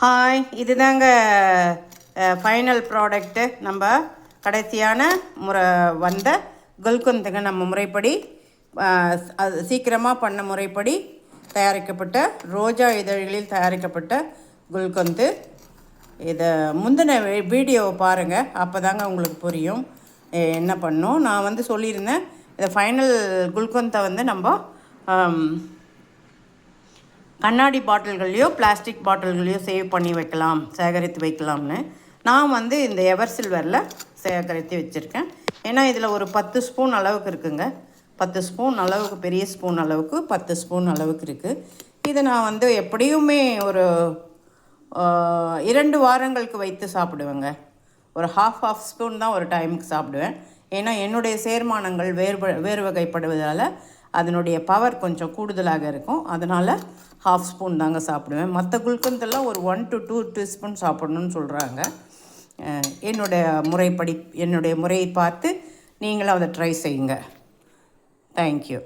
Hi, இதுதாங்க final product. நம்ம கடைசியான வந்த குல்கந்துங்க. நம்ம முறைப்படி அது சீக்கிரமாக பண்ண முறைப்படி தயாரிக்கப்பட்ட ரோஜா இதழ்களில் தயாரிக்கப்பட்ட குல்கந்து. இதை முந்தின வீடியோவை பாருங்கள், அப்போ தாங்க உங்களுக்கு புரியும் என்ன பண்ணோம். நான் சொல்லியிருந்தேன், இதை ஃபைனல் குல்கந்தை நம்ம கண்ணாடி பாட்டில்கள்லையோ பிளாஸ்டிக் பாட்டில்களையோ சேவ் பண்ணி வைக்கலாம், சேகரித்து வைக்கலாம்னு. நான் இந்த எவர் சில்வரில் சேகரித்து வச்சுருக்கேன். ஏன்னா இதில் ஒரு 10 ஸ்பூன் அளவுக்கு இருக்குங்க. 10 ஸ்பூன் அளவுக்கு, பெரிய ஸ்பூன் அளவுக்கு 10 ஸ்பூன் அளவுக்கு இருக்குது. இதை நான் எப்படியுமே ஒரு 2 வாரங்களுக்கு வைத்து சாப்பிடுவேங்க. ஒரு ஹாஃப் ஸ்பூன் தான் ஒரு டைமுக்கு சாப்பிடுவேன். ஏன்னா என்னுடைய சேர்மானங்கள் வேறு வகைப்படுவதால் அதனுடைய பவர் கொஞ்சம் கூடுதலாக இருக்கும். அதனால் ஹாஃப் ஸ்பூன் தாங்க சாப்பிடுவேன். மற்ற குல்கந்தெல்லாம் ஒரு 1 to 2 டீஸ்பூன் சாப்பிட்ணுன்னு சொல்கிறாங்க. என்னுடைய முறையை பார்த்து நீங்களும் அதை ட்ரை செய்யுங்க. தேங்க்யூ.